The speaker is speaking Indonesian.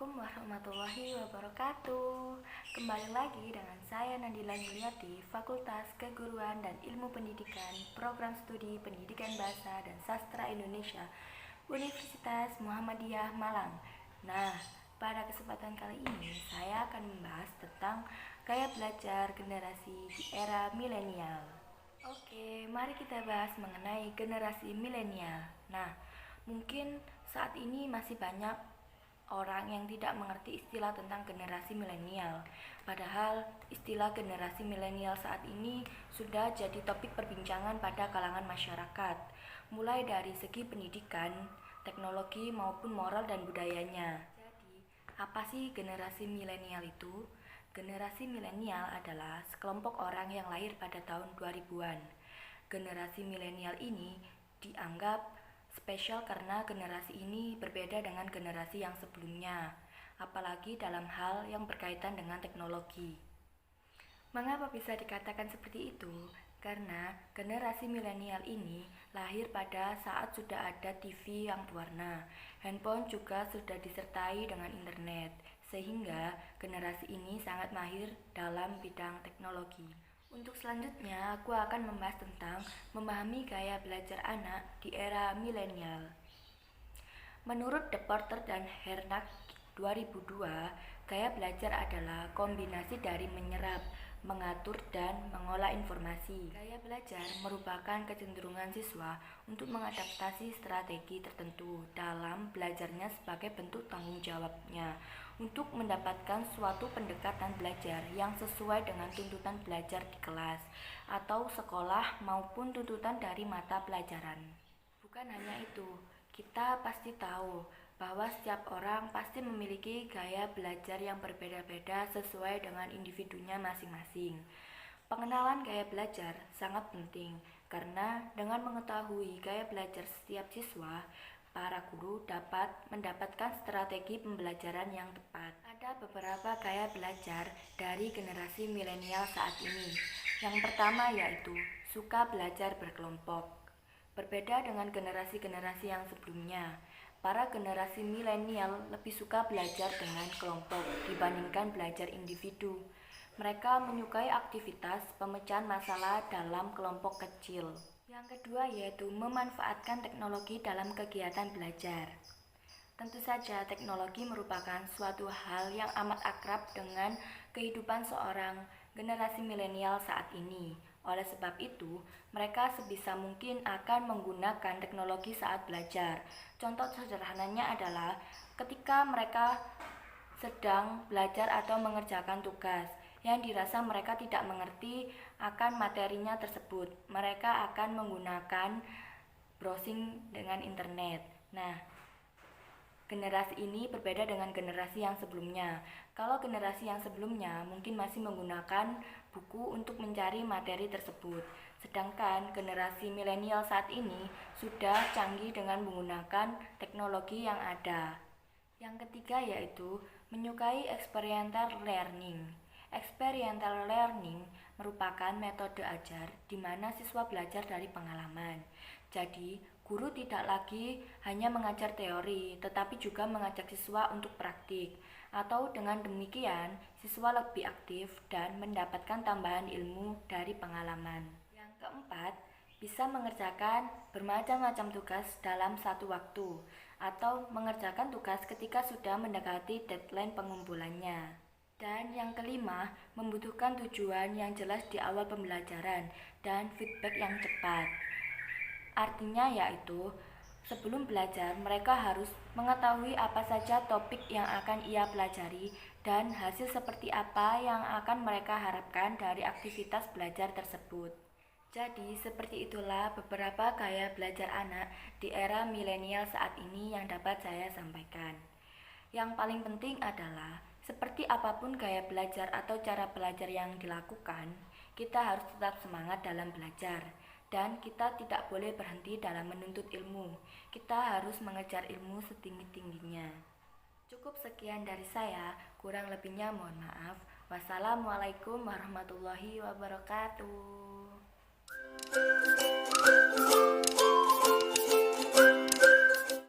Assalamualaikum warahmatullahi wabarakatuh. Kembali lagi dengan saya Nadila Yuliati, Fakultas Keguruan dan Ilmu Pendidikan, Program Studi Pendidikan Bahasa dan Sastra Indonesia, Universitas Muhammadiyah Malang. Nah, pada kesempatan kali ini saya akan membahas tentang gaya belajar generasi di era milenial. Oke, mari kita bahas mengenai generasi milenial. Nah, mungkin saat ini masih banyak orang yang tidak mengerti istilah tentang generasi milenial. Padahal istilah generasi milenial saat ini sudah jadi topik perbincangan pada kalangan masyarakat, mulai dari segi pendidikan, teknologi maupun moral dan budayanya. Jadi, apa sih generasi milenial itu? Generasi milenial adalah sekelompok orang yang lahir pada tahun 2000-an. Generasi milenial ini dianggap spesial karena generasi ini berbeda dengan generasi yang sebelumnya, apalagi dalam hal yang berkaitan dengan teknologi. Mengapa bisa dikatakan seperti itu? Karena generasi milenial ini lahir pada saat sudah ada TV yang berwarna, handphone juga sudah disertai dengan internet, sehingga generasi ini sangat mahir dalam bidang teknologi. Untuk selanjutnya, aku akan membahas tentang memahami gaya belajar anak di era milenial. Menurut Deporter dan Hernak 2002, gaya belajar adalah kombinasi dari menyerap, mengatur, dan mengolah informasi. Gaya belajar merupakan kecenderungan siswa untuk mengadaptasi strategi tertentu dalam belajarnya sebagai bentuk tanggung jawabnya untuk mendapatkan suatu pendekatan belajar yang sesuai dengan tuntutan belajar di kelas atau sekolah maupun tuntutan dari mata pelajaran. Bukan hanya itu, kita pasti tahu bahwa setiap orang pasti memiliki gaya belajar yang berbeda-beda sesuai dengan individunya masing-masing. Pengenalan gaya belajar sangat penting karena dengan mengetahui gaya belajar setiap siswa, para guru dapat mendapatkan strategi pembelajaran yang tepat. Ada beberapa gaya belajar dari generasi milenial saat ini. Yang pertama yaitu suka belajar berkelompok. Berbeda dengan generasi-generasi yang sebelumnya, para generasi milenial lebih suka belajar dengan kelompok dibandingkan belajar individu. Mereka menyukai aktivitas pemecahan masalah dalam kelompok kecil. Yang kedua yaitu memanfaatkan teknologi dalam kegiatan belajar. Tentu saja teknologi merupakan suatu hal yang amat akrab dengan kehidupan seorang generasi milenial saat ini. Oleh sebab itu, mereka sebisa mungkin akan menggunakan teknologi saat belajar. Contoh sederhananya adalah ketika mereka sedang belajar atau mengerjakan tugas yang dirasa mereka tidak mengerti akan materinya tersebut, mereka akan menggunakan browsing dengan internet. Nah, generasi ini berbeda dengan generasi yang sebelumnya. Kalau generasi yang sebelumnya mungkin masih menggunakan buku untuk mencari materi tersebut, sedangkan generasi milenial saat ini sudah canggih dengan menggunakan teknologi yang ada. Yang ketiga yaitu menyukai experiential learning. Experiential learning merupakan metode ajar di mana siswa belajar dari pengalaman. Jadi, guru tidak lagi hanya mengajar teori, tetapi juga mengajak siswa untuk praktik. Atau dengan demikian, siswa lebih aktif dan mendapatkan tambahan ilmu dari pengalaman. Yang keempat, bisa mengerjakan bermacam-macam tugas dalam satu waktu, atau mengerjakan tugas ketika sudah mendekati deadline pengumpulannya. Dan yang kelima, membutuhkan tujuan yang jelas di awal pembelajaran dan feedback yang cepat. Artinya yaitu, sebelum belajar mereka harus mengetahui apa saja topik yang akan ia pelajari dan hasil seperti apa yang akan mereka harapkan dari aktivitas belajar tersebut. Jadi, seperti itulah beberapa gaya belajar anak di era milenial saat ini yang dapat saya sampaikan. Yang paling penting adalah seperti apapun gaya belajar atau cara belajar yang dilakukan, kita harus tetap semangat dalam belajar dan kita tidak boleh berhenti dalam menuntut ilmu. Kita harus mengejar ilmu setinggi-tingginya. Cukup sekian dari saya, kurang lebihnya mohon maaf. Wassalamualaikum warahmatullahi wabarakatuh.